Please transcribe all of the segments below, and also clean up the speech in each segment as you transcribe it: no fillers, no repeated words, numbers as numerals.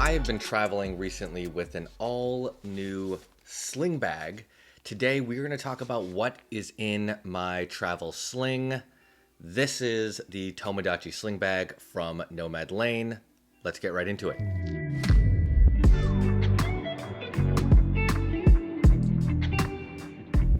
I've been traveling recently with an all-new sling bag. Today we're going to talk about what is in my travel sling. This is the Tomodachi sling bag from Nomad Lane. Let's get right into it.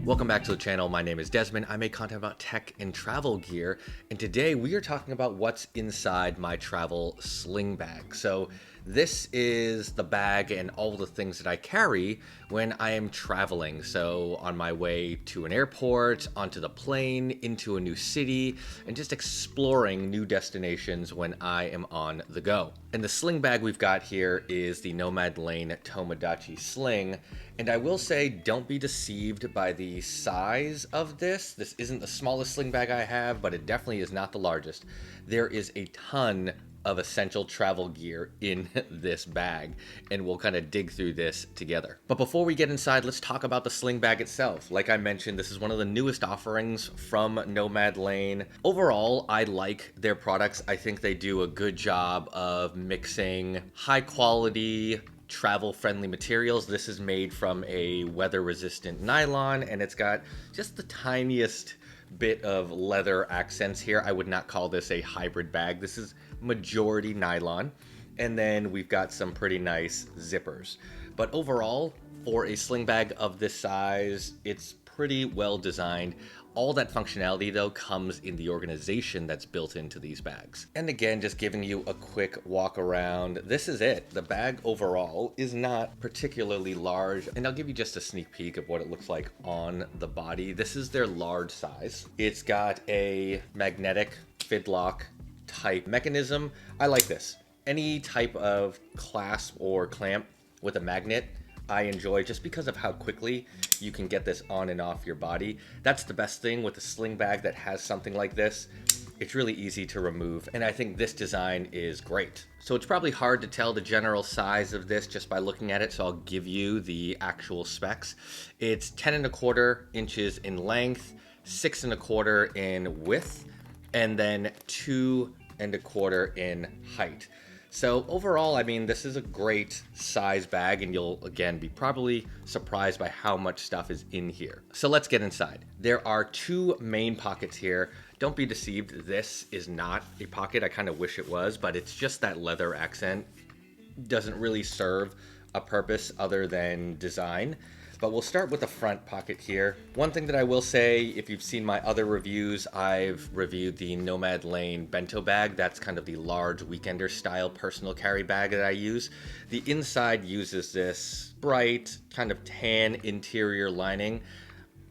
Welcome back to the channel. My name is Desmond. I make content about tech and travel gear, and today we are talking about what's inside my travel sling bag. So this is the bag and all the things that I carry when I am traveling. So on my way to an airport, onto the plane, into a new city, and just exploring new destinations when I am on the go. And the sling bag we've got here is the Nomad Lane Tomodachi sling. And I will say, don't be deceived by the size of this. This isn't the smallest sling bag I have, but it definitely is not the largest. There is a ton of essential travel gear in this bag, and we'll kind of dig through this together. But before we get inside, let's talk about the sling bag itself. Like I mentioned, this is one of the newest offerings from Nomad Lane. Overall, I like their products. I think they do a good job of mixing high quality, travel-friendly materials. This is made from a weather-resistant nylon, and it's got just the tiniest bit of leather accents here. I would not call this a hybrid bag. This is majority nylon, and then we've got some pretty nice zippers. But overall, for a sling bag of this size, it's pretty well designed. All that functionality, though, comes in the organization that's built into these bags. And again, just giving you a quick walk around, this is it. The bag overall is not particularly large, and I'll give you just a sneak peek of what it looks like on the body. This is their large size. It's got a magnetic fidlock type mechanism. I like this. Any type of clasp or clamp with a magnet I enjoy, just because of how quickly you can get this on and off your body. That's the best thing with a sling bag that has something like this. It's really easy to remove, and I think this design is great. So it's probably hard to tell the general size of this just by looking at it, so I'll give you the actual specs. It's 10¼ inches in length, 6¼ in width, and then 2¼ in height. So overall, I mean, this is a great size bag, and you'll, again, be probably surprised by how much stuff is in here. So let's get inside. There are two main pockets here. Don't be deceived, this is not a pocket. I kind of wish it was, but it's just that leather accent. Doesn't really serve a purpose other than design. But we'll start with the front pocket here. One thing that I will say, if you've seen my other reviews, I've reviewed the Nomad Lane bento bag. That's kind of the large weekender style personal carry bag that I use. The inside uses this bright, kind of tan interior lining.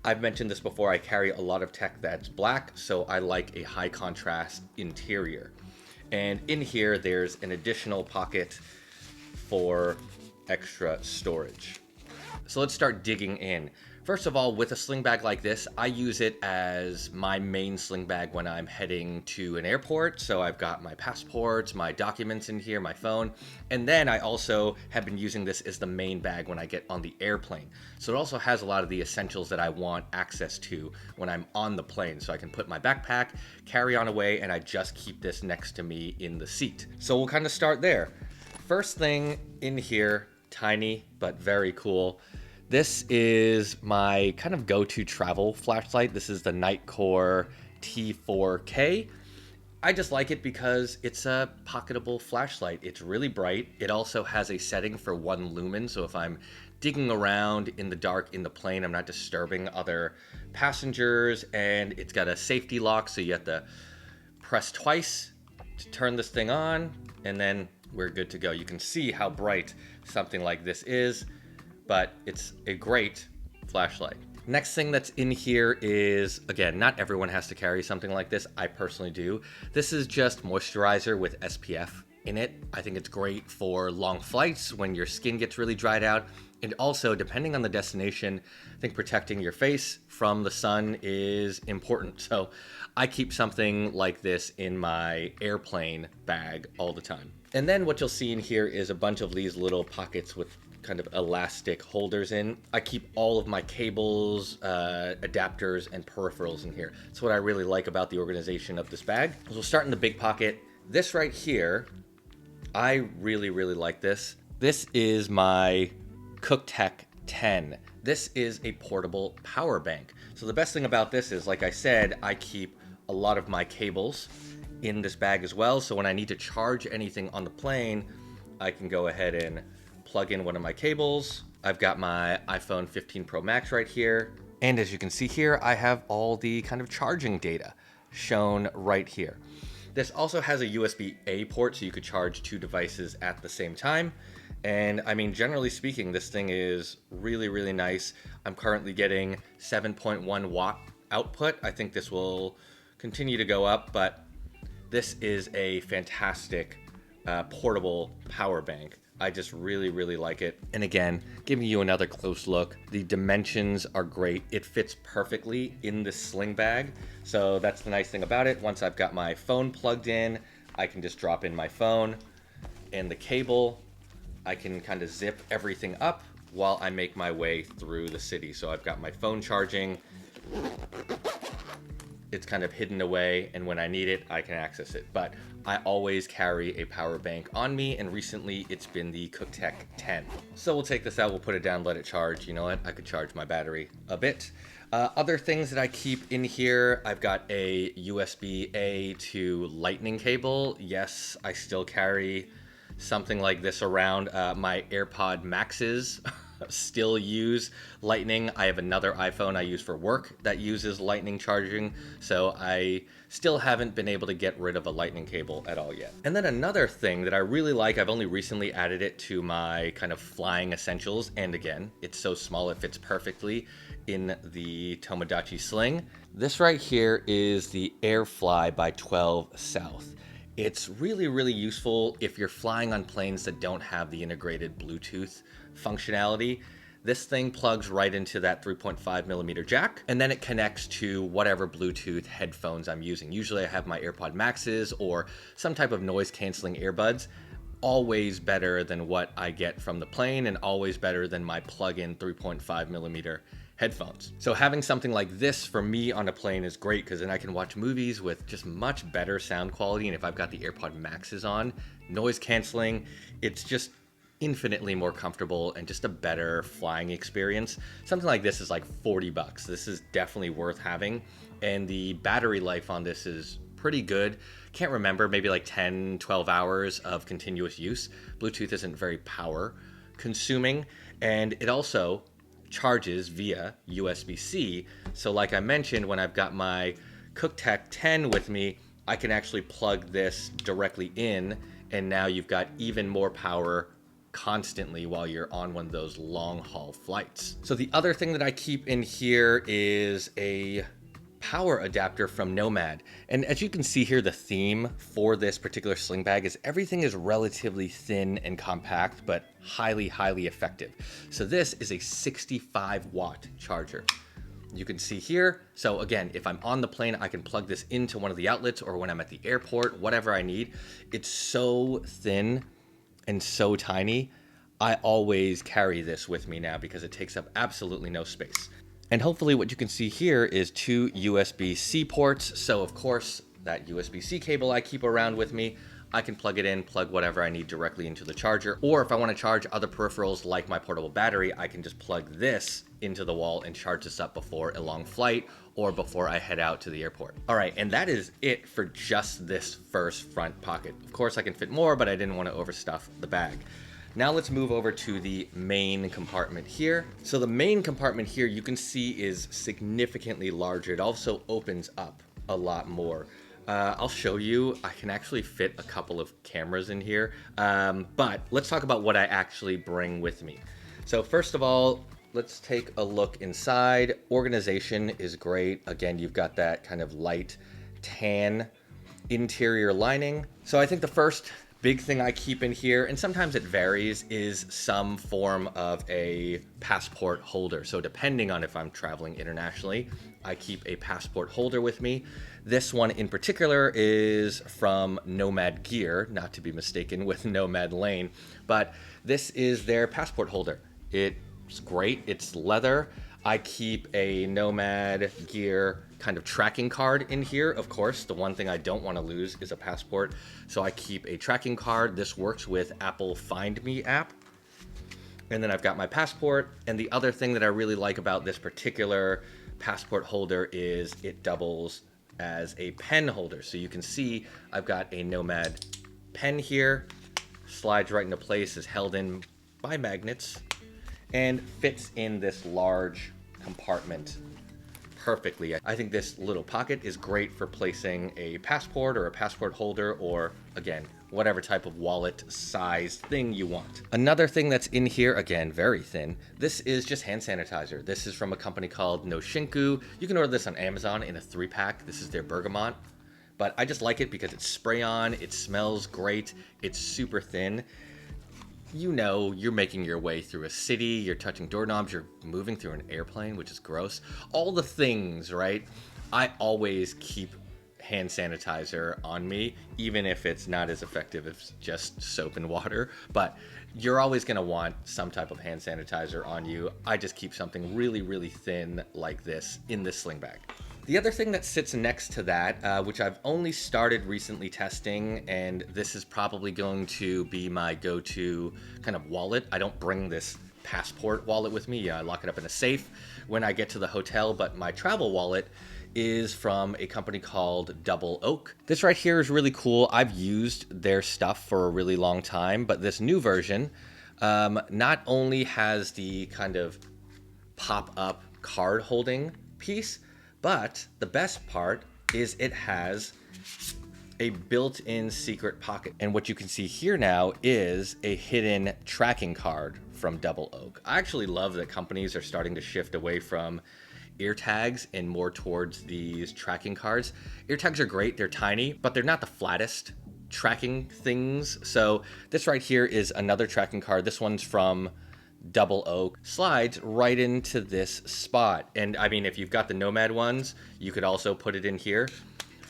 I've mentioned this before, I carry a lot of tech that's black, so I like a high contrast interior. And in here, there's an additional pocket for extra storage. So let's start digging in. First of all, with a sling bag like this, I use it as my main sling bag when I'm heading to an airport. So I've got my passports, my documents in here, my phone. And then I also have been using this as the main bag when I get on the airplane. So it also has a lot of the essentials that I want access to when I'm on the plane. So I can put my backpack, carry on away, and I just keep this next to me in the seat. So we'll kind of start there. First thing in here, tiny but very cool. This is my kind of go-to travel flashlight. This is the Nightcore T4K. I just like it because it's a pocketable flashlight. It's really bright. It also has a setting for 1 lumen, so if I'm digging around in the dark in the plane, I'm not disturbing other passengers, and it's got a safety lock, so you have to press twice to turn this thing on, and then we're good to go. You can see how bright something like this is, but it's a great flashlight. Next thing that's in here is, again, not everyone has to carry something like this. I personally do. This is just moisturizer with SPF in it. I think it's great for long flights when your skin gets really dried out. And also, depending on the destination, I think protecting your face from the sun is important. So I keep something like this in my airplane bag all the time. And then what you'll see in here is a bunch of these little pockets with kind of elastic holders in. I keep all of my cables, adapters, and peripherals in here. That's what I really like about the organization of this bag. So we'll start in the big pocket. This right here, I really, really like this. This is my Cooktech 10. This is a portable power bank. So the best thing about this is, like I said, I keep a lot of my cables in this bag as well. So when I need to charge anything on the plane, I can go ahead and plug in one of my cables. I've got my iPhone 15 Pro Max right here. And as you can see here, I have all the kind of charging data shown right here. This also has a USB-A port, so you could charge two devices at the same time. And I mean, generally speaking, this thing is really, really nice. I'm currently getting 7.1 watt output. I think this will continue to go up, but this is a fantastic portable power bank. I just really, really like it. And again, giving you another close look, the dimensions are great. It fits perfectly in this sling bag. So that's the nice thing about it. Once I've got my phone plugged in, I can just drop in my phone and the cable. I can kind of zip everything up while I make my way through the city. So I've got my phone charging. It's kind of hidden away, and when I need it, I can access it. But I always carry a power bank on me, and recently it's been the Cooktech 10. So we'll take this out, we'll put it down, let it charge. You know what? I could charge my battery a bit. Other things that I keep in here, I've got a USB-A to lightning cable. Yes, I still carry something like this around. My AirPod Maxes still use lightning. I have another iPhone I use for work that uses lightning charging, so I still haven't been able to get rid of a lightning cable at all yet. And then another thing that I really like, I've only recently added it to my kind of flying essentials, and again, it's so small it fits perfectly in the Tomodachi Sling. This right here is the Airfly by 12 South. It's really, really useful if you're flying on planes that don't have the integrated Bluetooth functionality. This thing plugs right into that 3.5mm jack, and then it connects to whatever Bluetooth headphones I'm using. Usually I have my AirPod Maxes or some type of noise canceling earbuds. Always better than what I get from the plane, and always better than my plug-in 3.5mm headphones. So having something like this for me on a plane is great, because then I can watch movies with just much better sound quality. And if I've got the AirPod Maxes on, noise canceling, it's just infinitely more comfortable and just a better flying experience. Something like this is like 40 bucks. This is definitely worth having. And the battery life on this is pretty good. Can't remember, maybe like 10, 12 hours of continuous use. Bluetooth isn't very power consuming, and it also charges via USB-C. So like I mentioned, when I've got my Cooktech 10 with me, I can actually plug this directly in, and now you've got even more power constantly while you're on one of those long haul flights. So the other thing that I keep in here is a power adapter from Nomad. And as you can see here, the theme for this particular sling bag is everything is relatively thin and compact, but highly, highly effective. So this is a 65 watt charger. You can see here. So again, if I'm on the plane, I can plug this into one of the outlets, or when I'm at the airport, whatever I need. It's so thin and so tiny. I always carry this with me now because it takes up absolutely no space. And hopefully what you can see here is two USB-C ports. So of course, that USB-C cable I keep around with me, I can plug it in, plug whatever I need directly into the charger. Or if I want to charge other peripherals like my portable battery, I can just plug this into the wall and charge this up before a long flight or before I head out to the airport. All right, and that is it for just this first front pocket. Of course, I can fit more, but I didn't want to overstuff the bag. Now let's move over to the main compartment here. So the main compartment here, you can see, is significantly larger. It also opens up a lot more. I'll show you. I can actually fit a couple of cameras in here, but let's talk about what I actually bring with me. So first of all, let's take a look inside. Organization is great. Again, you've got that kind of light tan interior lining. So I think the first Big thing I keep in here, and sometimes it varies, is some form of a passport holder. So depending on if I'm traveling internationally, I keep a passport holder with me. This one in particular is from Nomad Gear, not to be mistaken with Nomad Lane, but this is their passport holder. It's great, it's leather. I keep a Nomad Gear kind of tracking card in here. Of course, the one thing I don't want to lose is a passport, so I keep a tracking card. This works with Apple Find Me app. And then I've got my passport. And the other thing that I really like about this particular passport holder is it doubles as a pen holder. So you can see I've got a Nomad pen here, slides right into place, is held in by magnets, and fits in this large compartment perfectly. I think this little pocket is great for placing a passport or a passport holder, or again, whatever type of wallet size thing you want. Another thing that's in here, again, very thin, this is just hand sanitizer. This is from a company called Noshinku. You can order this on Amazon in a 3-pack. This is their bergamot, but I just like it because it's spray on, it smells great, it's super thin. You know, you're making your way through a city, you're touching doorknobs, you're moving through an airplane, which is gross. All the things, right? I always keep hand sanitizer on me, even if it's not as effective as just soap and water. But you're always going to want some type of hand sanitizer on you. I just keep something really, really thin like this in this sling bag. The other thing that sits next to that, which I've only started recently testing, and this is probably going to be my go-to kind of wallet. I don't bring this passport wallet with me. I lock it up in a safe when I get to the hotel, but my travel wallet is from a company called Double Oak. This right here is really cool. I've used their stuff for a really long time, but this new version not only has the kind of pop-up card holding piece, but the best part is it has a built-in secret pocket. And what you can see here now is a hidden tracking card from Double Oak. I actually love that companies are starting to shift away from ear tags and more towards these tracking cards. Ear tags are great, they're tiny, but they're not the flattest tracking things. So this right here is another tracking card. This one's from Double Oak, slides right into this spot. And I mean, if you've got the Nomad ones, you could also put it in here,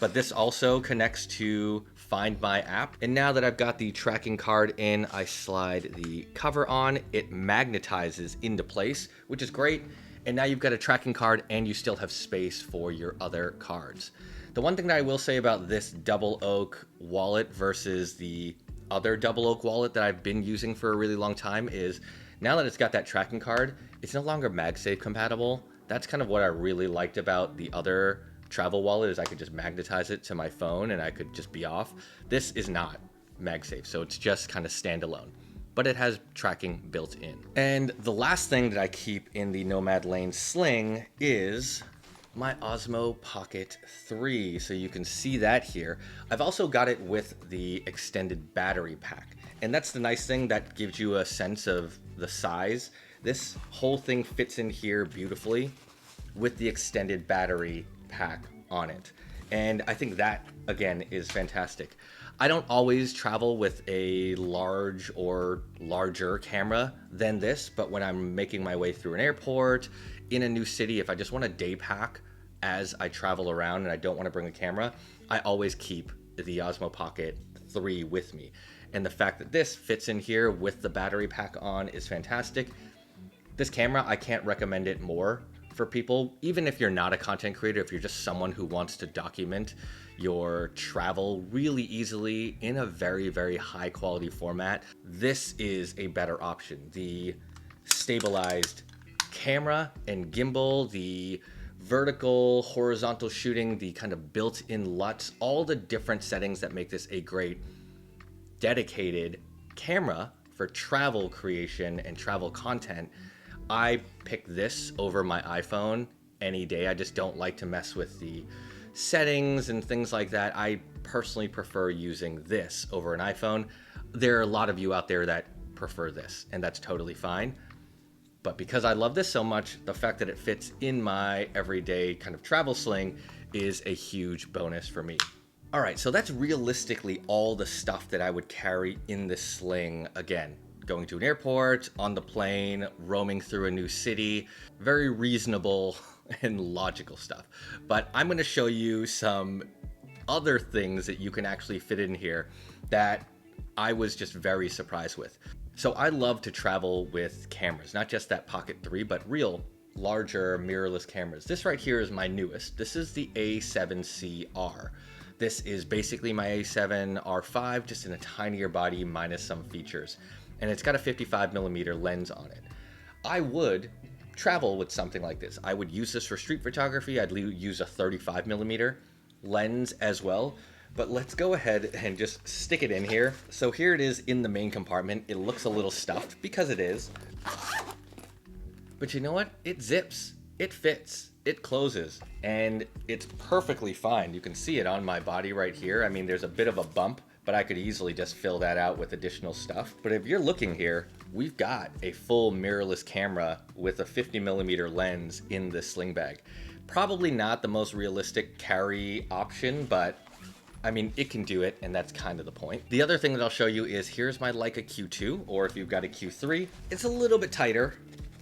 but this also connects to Find My app. And now that I've got the tracking card in, I slide the cover on, it magnetizes into place, which is great. And now you've got a tracking card and you still have space for your other cards. The one thing that I will say about this Double Oak wallet versus the other Double Oak wallet that I've been using for a really long time is, now that it's got that tracking card, it's no longer MagSafe compatible. That's kind of what I really liked about the other travel wallet, is I could just magnetize it to my phone and I could just be off. This is not MagSafe, so it's just kind of standalone, but it has tracking built in. And the last thing that I keep in the Nomad Lane sling is my Osmo Pocket 3. So you can see that here. I've also got it with the extended battery pack. And that's the nice thing, that gives you a sense of the size. This whole thing fits in here beautifully with the extended battery pack on it. And I think that, again, is fantastic. I don't always travel with a large or larger camera than this, but when I'm making my way through an airport, in a new city, if I just want a day pack as I travel around and I don't want to bring a camera, I always keep the Osmo Pocket 3 with me. And the fact that this fits in here with the battery pack on is fantastic. This camera, I can't recommend it more for people, even if you're not a content creator, if you're just someone who wants to document your travel really easily in a very, very high quality format, this is a better option. The stabilized camera and gimbal, the vertical, horizontal shooting, the kind of built-in LUTs, all the different settings that make this a great dedicated camera for travel creation and travel content. I pick this over my iPhone any day. I just don't like to mess with the settings and things like that. I personally prefer using this over an iPhone. There are a lot of you out there that prefer this, and that's totally fine. But because I love this so much, the fact that it fits in my everyday kind of travel sling is a huge bonus for me. All right, so that's realistically all the stuff that I would carry in the sling. Again, going to an airport, on the plane, roaming through a new city. Very reasonable and logical stuff. But I'm going to show you some other things that you can actually fit in here that I was just very surprised with. So I love to travel with cameras, not just that Pocket 3, but real larger mirrorless cameras. This right here is my newest. This is the A7C-R. This is basically my A7R5, just in a tinier body minus some features. And it's got a 55mm lens on it. I would travel with something like this. I would use this for street photography. I'd use a 35mm lens as well. But let's go ahead and just stick it in here. So here it is in the main compartment. It looks a little stuffed because it is. But you know what? It zips. It fits. It closes. And it's perfectly fine. You can see it on my body right here. I mean, there's a bit of a bump, but I could easily just fill that out with additional stuff. But if you're looking here, we've got a full mirrorless camera with a 50mm lens in this sling bag. Probably not the most realistic carry option, but I mean, it can do it, and that's kind of the point. The other thing that I'll show you is here's my Leica Q2, or if you've got a Q3, it's a little bit tighter,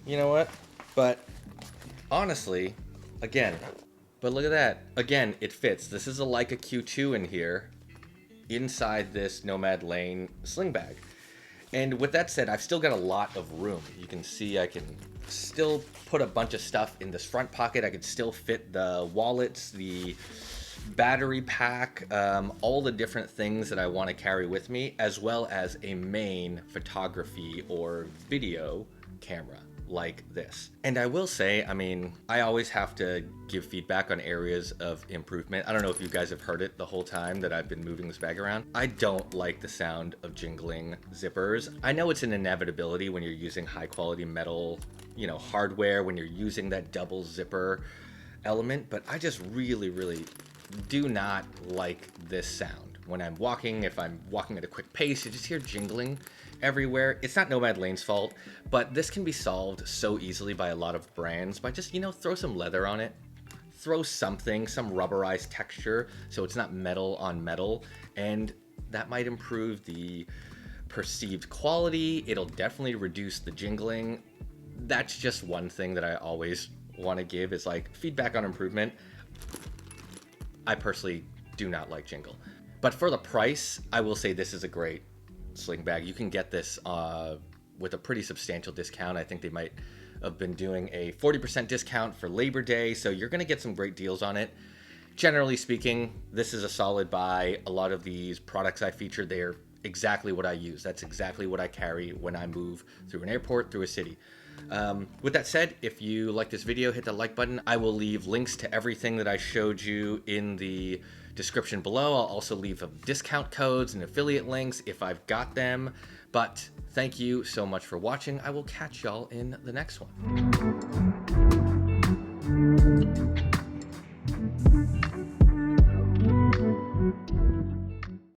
you know what? But honestly, again, but look at that. Again, it fits. This is a Leica Q2 in here, inside this Nomad Lane sling bag. And with that said, I've still got a lot of room. You can see I can still put a bunch of stuff in this front pocket. I could still fit the wallets, the battery pack, all the different things that I want to carry with me, as well as a main photography or video camera like this. And I will say, I mean, I always have to give feedback on areas of improvement. I don't know if you guys have heard it the whole time that I've been moving this bag around. I don't like the sound of jingling zippers. I know it's an inevitability when you're using high quality metal, you know, hardware, when you're using that double zipper element, but I just really do not like this sound. When I'm walking, if I'm walking at a quick pace, you just hear jingling everywhere. It's not Nomad Lane's fault, but this can be solved so easily by a lot of brands by just, you know, throw some leather on it, throw something, some rubberized texture, so it's not metal on metal, and that might improve the perceived quality. It'll definitely reduce the jingling. That's just one thing that I always want to give is like feedback on improvement. I personally do not like jingle. But for the price, I will say this is a great sling bag. You can get this with a pretty substantial discount. I think they might have been doing a 40% discount for Labor Day, so you're going to get some great deals on it. Generally speaking, this is a solid buy. A lot of these products I featured, they're exactly what I use. That's exactly what I carry when I move through an airport, through a city. With that said, if you like this video, hit the like button. I will leave links to everything that I showed you in the description below. I'll also leave discount codes and affiliate links if I've got them. But thank you so much for watching. I will catch y'all in the next one.